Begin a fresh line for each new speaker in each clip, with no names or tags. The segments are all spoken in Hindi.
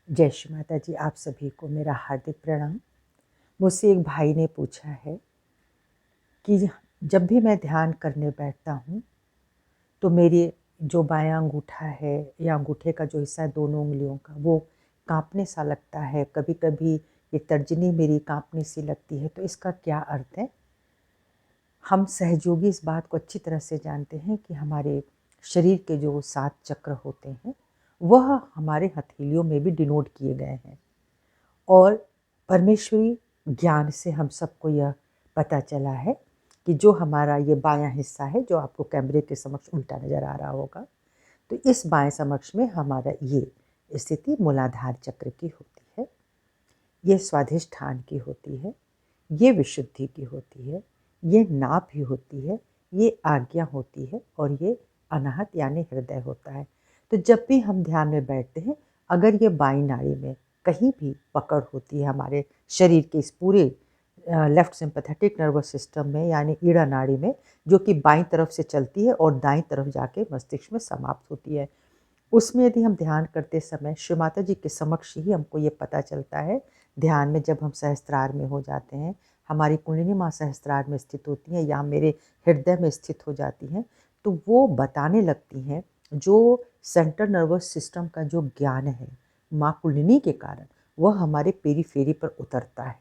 जय श्री माता जी। आप सभी को मेरा हार्दिक प्रणाम। मुझसे एक भाई ने पूछा है कि जब भी मैं ध्यान करने बैठता हूँ तो मेरी जो बायां अंगूठा है या अंगूठे का जो हिस्सा है दोनों उंगलियों का वो कांपने सा लगता है, कभी कभी ये तर्जनी मेरी कांपने सी लगती है। तो इसका क्या अर्थ है? हम सहयोगी इस बात को अच्छी तरह से जानते हैं कि हमारे शरीर के जो 7 चक्र होते हैं वह हमारे हथेलियों में भी डिनोट किए गए हैं। और परमेश्वरी ज्ञान से हम सबको यह पता चला है कि जो हमारा ये बायां हिस्सा है, जो आपको कैमरे के समक्ष उल्टा नज़र आ रहा होगा, तो इस बाएं समक्ष में हमारा ये स्थिति मूलाधार चक्र की होती है। ये स्वाधिष्ठान की होती है, ये विशुद्धि की होती है, ये नाभ भी होती है, ये आज्ञा होती है और ये अनाहत यानी हृदय होता है। तो जब भी हम ध्यान में बैठते हैं, अगर ये बाईं नाड़ी में कहीं भी पकड़ होती है हमारे शरीर के इस पूरे लेफ्ट सिंपैथेटिक नर्वस सिस्टम में यानी ईड़ा नाड़ी में, जो कि बाईं तरफ से चलती है और दाईं तरफ जाके मस्तिष्क में समाप्त होती है, उसमें यदि हम ध्यान करते समय श्री माता जी के समक्ष ही हमको ये पता चलता है। ध्यान में जब हम सहस्त्रार में हो जाते हैं, हमारी कुंडलिनी माँ सहस्त्रार में स्थित होती हैं या मेरे हृदय में स्थित हो जाती हैं, तो वो बताने लगती हैं जो सेंट्रल नर्वस सिस्टम का जो ज्ञान है माँ कुंडलिनी के कारण वह हमारे पेरीफेरी पर उतरता है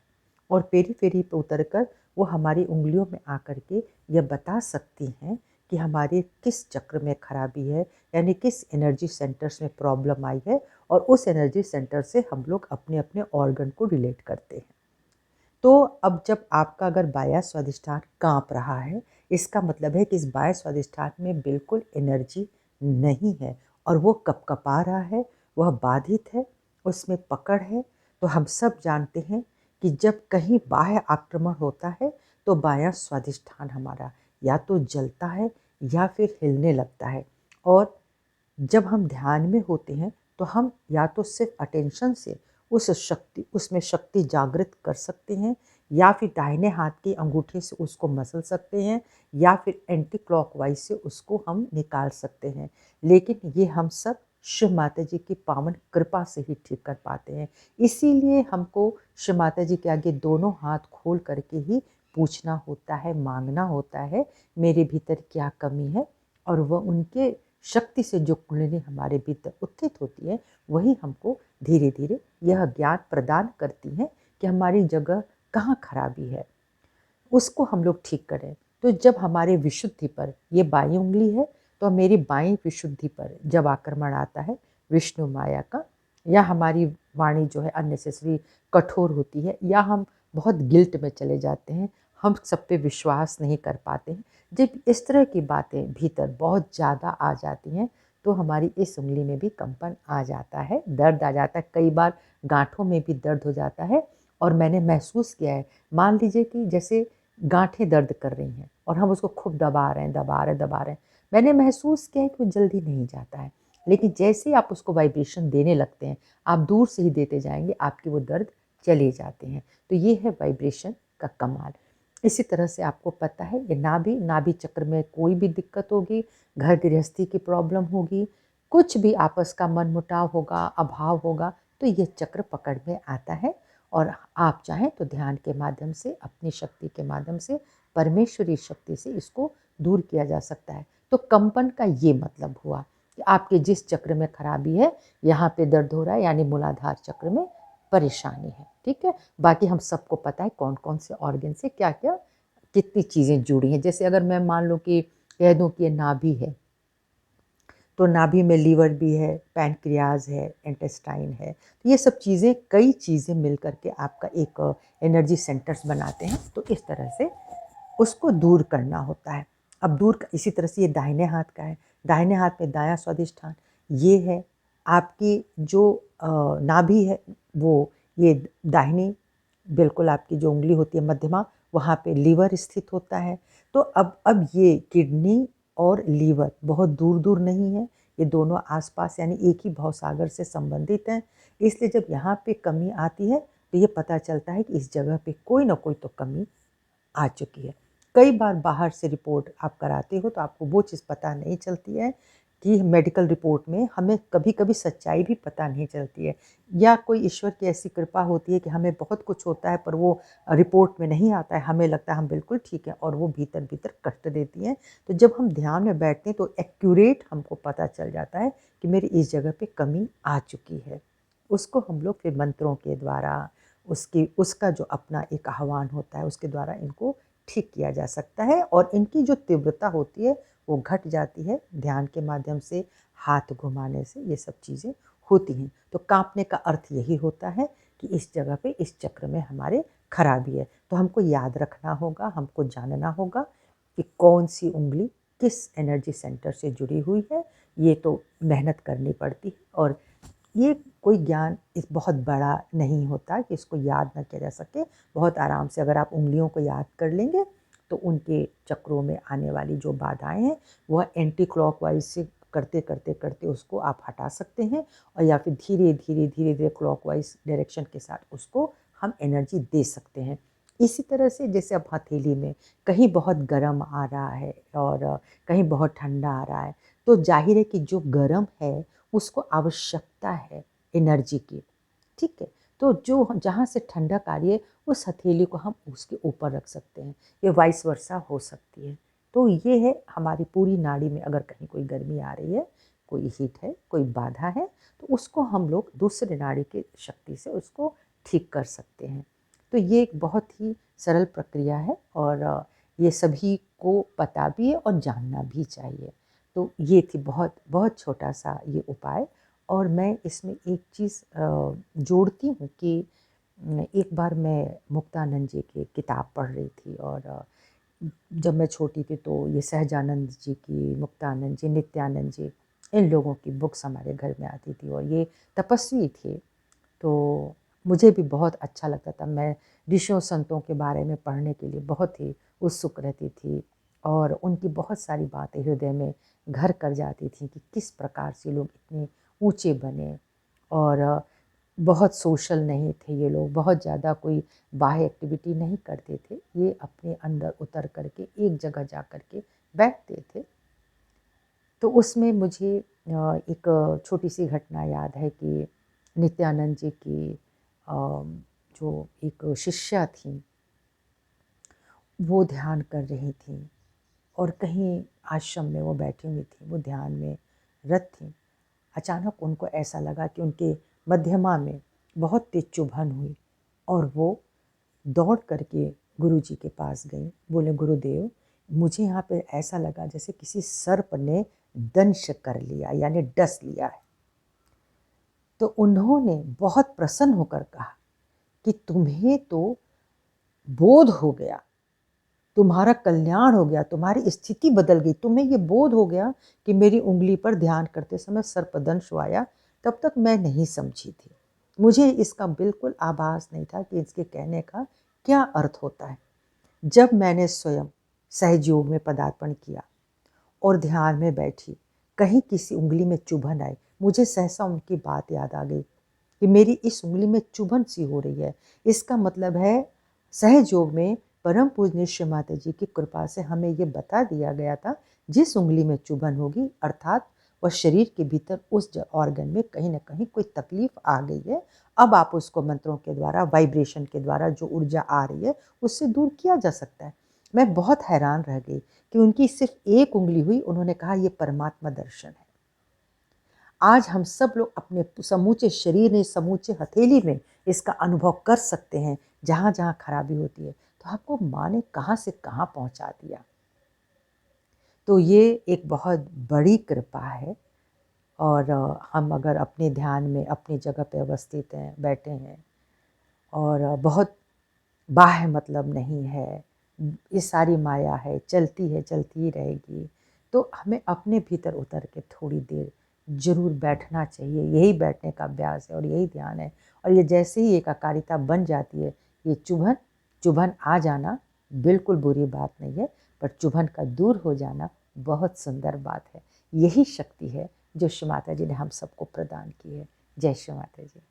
और पेरीफेरी पर उतरकर वो हमारी उंगलियों में आकर के यह बता सकती हैं कि हमारे किस चक्र में खराबी है, यानी किस एनर्जी सेंटर्स में प्रॉब्लम आई है, और उस एनर्जी सेंटर से हम लोग अपने अपने ऑर्गन को रिलेट करते हैं। तो अब जब आपका अगर बायां स्वादिष्ठान कांप रहा है, इसका मतलब है कि इस बाएं स्वादिष्ठान में बिल्कुल एनर्जी नहीं है और वो कपकपा रहा है, वह बाधित है, उसमें पकड़ है। तो हम सब जानते हैं कि जब कहीं बाह्य आक्रमण होता है तो बायां स्वादिष्ठान हमारा या तो जलता है या फिर हिलने लगता है। और जब हम ध्यान में होते हैं तो हम या तो सिर्फ अटेंशन से उसमें शक्ति जागृत कर सकते हैं, या फिर दाहिने हाथ के अंगूठे से उसको मसल सकते हैं, या फिर एंटी क्लॉकवाइज से उसको हम निकाल सकते हैं। लेकिन ये हम सब शिव माता जी की पावन कृपा से ही ठीक कर पाते हैं। इसीलिए हमको शिव माता जी के आगे दोनों हाथ खोल करके ही पूछना होता है, मांगना होता है मेरे भीतर क्या कमी है, और वह उनके शक्ति से जो कुंडलिनी हमारे भीतर उत्थित होती है वही हमको धीरे धीरे यह ज्ञान प्रदान करती है कि हमारी जगह कहाँ खराबी है, उसको हम लोग ठीक करें। तो जब हमारे विशुद्धि पर ये बाई उंगली है, तो मेरी बाई विशुद्धि पर जब आक्रमण आता है विष्णु माया का, या हमारी वाणी जो है अननेसेसरी कठोर होती है, या हम बहुत गिल्ट में चले जाते हैं, हम सब पे विश्वास नहीं कर पाते हैं, जब इस तरह की बातें भीतर बहुत ज़्यादा आ जाती हैं तो हमारी इस उंगली में भी कंपन आ जाता है, दर्द आ जाता है, कई बार गांठों में भी दर्द हो जाता है। और मैंने महसूस किया है, मान लीजिए कि जैसे गांठें दर्द कर रही हैं और हम उसको खूब दबा रहे हैं, दबा रहे हैं, दबा रहे हैं, मैंने महसूस किया है कि वो जल्दी नहीं जाता है। लेकिन जैसे ही आप उसको वाइब्रेशन देने लगते हैं, आप दूर से ही देते जाएंगे, आपके वो दर्द चले जाते हैं। तो ये है वाइब्रेशन का कमाल। इसी तरह से आपको पता है ये नाभि नाभि चक्र में कोई भी दिक्कत होगी, घर गृहस्थी की प्रॉब्लम होगी, कुछ भी आपस का मनमुटाव होगा, अभाव होगा, तो ये चक्र पकड़ में आता है। और आप चाहें तो ध्यान के माध्यम से, अपनी शक्ति के माध्यम से, परमेश्वरी शक्ति से इसको दूर किया जा सकता है। तो कंपन का ये मतलब हुआ कि आपके जिस चक्र में खराबी है, यहाँ पे दर्द हो रहा है, यानी मूलाधार चक्र में परेशानी है। ठीक है, बाकी हम सबको पता है कौन कौन से ऑर्गन से क्या क्या कितनी चीज़ें जुड़ी हैं। जैसे अगर मैं मान लो कि कह दूँ कि ये नाभि है, तो नाभि में लीवर भी है, पैनक्रियाज है, इंटेस्टाइन है, तो ये सब चीज़ें, कई चीज़ें मिल करके आपका एक एनर्जी सेंटर्स बनाते हैं। तो इस तरह से उसको दूर करना होता है। अब इसी तरह से ये दाहिने हाथ का है, दाहिने हाथ में दायां स्वादिष्ठान ये है। आपकी जो नाभि है वो ये दाहिनी, बिल्कुल आपकी जो उंगली होती है मध्यमा, वहाँ पे लीवर स्थित होता है। तो अब ये किडनी और लीवर बहुत दूर दूर नहीं है, ये दोनों आसपास यानी एक ही भवसागर से संबंधित हैं। इसलिए जब यहाँ पे कमी आती है तो ये पता चलता है कि इस जगह पे कोई ना कोई तो कमी आ चुकी है। कई बार बाहर से रिपोर्ट आप कराते हो तो आपको वो चीज़ पता नहीं चलती है कि मेडिकल रिपोर्ट में हमें कभी-कभी सच्चाई भी पता नहीं चलती है, या कोई ईश्वर की ऐसी कृपा होती है कि हमें बहुत कुछ होता है पर वो रिपोर्ट में नहीं आता है, हमें लगता है हम बिल्कुल ठीक हैं और वो भीतर-भीतर कष्ट देती हैं। तो जब हम ध्यान में बैठते हैं तो एक्यूरेट हमको पता चल जाता है कि मेरी इस जगह पे कमी आ चुकी है। उसको हम लोग फिर मंत्रों के द्वारा, उसका जो अपना एक आह्वान होता है उसके द्वारा इनको ठीक किया जा सकता है, और इनकी जो तीव्रता होती है वो घट जाती है ध्यान के माध्यम से, हाथ घुमाने से, ये सब चीज़ें होती हैं। तो काँपने का अर्थ यही होता है कि इस जगह पे, इस चक्र में हमारे खराबी है। तो हमको याद रखना होगा, हमको जानना होगा कि कौन-सी उँगली किस एनर्जी सेंटर से जुड़ी हुई है। ये तो मेहनत करनी पड़ती है, और ये कोई ज्ञान इस बहुत बड़ा नहीं होता कि इसको याद ना किया जा सके। बहुत आराम से अगर आप उँगलियों को याद कर लेंगे तो उनके चक्रों में आने वाली जो बाधाएँ हैं वह एंटी क्लॉकवाइज़ से करते उसको आप हटा सकते हैं, और या फिर धीरे-धीरे क्लॉकवाइज़ डायरेक्शन के साथ उसको हम एनर्जी दे सकते हैं। इसी तरह से जैसे अब हथेली में कहीं बहुत गर्म आ रहा है और कहीं बहुत ठंडा आ रहा है, तो ज़ाहिर है कि जो गर्म है उसको आवश्यकता है एनर्जी की, ठीक है? तो जो जहाँ से ठंडक आ रही है उस हथेली को हम उसके ऊपर रख सकते हैं, ये वाइस वर्सा हो सकती है। तो ये है हमारी पूरी नाड़ी में अगर कहीं कोई गर्मी आ रही है, कोई हीट है, कोई बाधा है, तो उसको हम लोग दूसरे नाड़ी की शक्ति से उसको ठीक कर सकते हैं। तो ये एक बहुत ही सरल प्रक्रिया है, और ये सभी को पता भी है और जानना भी चाहिए। तो ये थी बहुत बहुत छोटा-सा ये उपाय, और मैं इसमें एक चीज़ जोड़ती हूँ कि एक बार मैं मुक्तानंद जी की किताब पढ़ रही थी, और जब मैं छोटी थी तो ये सहजानंद जी की, मुक्तानंद जी, नित्यानंद जी, इन लोगों की बुक्स हमारे घर में आती थी, और ये तपस्वी थे। तो मुझे भी बहुत अच्छा लगता था। मैं ऋषियों संतों के बारे में पढ़ने के लिए बहुत ही उत्सुक रहती थी, और उनकी बहुत सारी बातें हृदय में घर कर जाती थी कि किस प्रकार से लोग इतने ऊँचे बने, और बहुत सोशल नहीं थे ये लोग, बहुत ज़्यादा कोई बाह्य एक्टिविटी नहीं करते थे। ये अपने अंदर उतर कर के एक जगह जा कर के बैठते थे। तो उसमें मुझे एक छोटी-सी घटना याद है कि नित्यानंद जी की जो एक शिष्या थीं, वो ध्यान कर रही थीं, और कहीं आश्रम में वो बैठी हुई थीं, वो ध्यान में रत थीं। अचानक उनको ऐसा लगा कि उनके मध्यमा में बहुत तेज चुभन हुई, और वो दौड़ करके गुरुजी के पास गईं। बोले, गुरुदेव, मुझे यहाँ पे ऐसा लगा जैसे किसी सर्प ने दंश कर लिया, यानी डस लिया है। तो उन्होंने बहुत प्रसन्न होकर कहा कि तुम्हें तो बोध हो गया, तुम्हारा कल्याण हो गया, तुम्हारी स्थिति बदल गई, तुम्हें ये बोध हो गया कि मेरी उँगली पर ध्यान करते समय सर्पदंश आया, तब तक मैं नहीं समझी थी। मुझे इसका बिल्कुल आभास नहीं था कि इसके कहने का क्या अर्थ होता है। जब मैंने स्वयं सहज योग में पदार्पण किया और ध्यान में बैठी, कहीं किसी उँगली में चुभन आई, मुझे सहसा उनकी बात याद आ गई कि मेरी इस उँगली में चुभन सी हो रही है। इसका मतलब है सहज योग में परम पूजनीय श्री माता जी की कृपा से हमें ये बता दिया गया था, जिस उँगली में चुभन होगी अर्थात वह शरीर के भीतर उस ऑर्गन में कहीं न कहीं कोई तकलीफ आ गई है। अब आप उसको मंत्रों के द्वारा, वाइब्रेशन के द्वारा जो ऊर्जा आ रही है, उससे दूर किया जा सकता है। मैं बहुत हैरान रह गई कि उनकी सिर्फ एक उँगली हुई, उन्होंने कहा ये परमात्मा दर्शन है। आज हम सब लोग अपने समूचे शरीर में, समूचे हथेली में इसका अनुभव कर सकते हैं, जहाँ-जहाँ खराबी होती है। तो आपको माँ ने कहाँ से कहाँ पहुँचा दिया। तो ये एक बहुत बड़ी कृपा है, और हम अगर अपने ध्यान में अपनी जगह पे अवस्थित हैं, बैठे हैं, और बहुत बाह्य मतलब नहीं है, ये सारी माया है, चलती ही रहेगी। तो हमें अपने भीतर उतर के थोड़ी देर ज़रूर बैठना चाहिए। यही बैठने का अभ्यास है और यही ध्यान है, और ये जैसे ही एकाकारिता बन जाती है, ये चुभन चुभन आ जाना बिल्कुल बुरी बात नहीं है, पर चुभन का दूर हो जाना बहुत सुंदर बात है। यही शक्ति है जो श्री माता जी ने हम सबको प्रदान की है। जय श्री माता जी।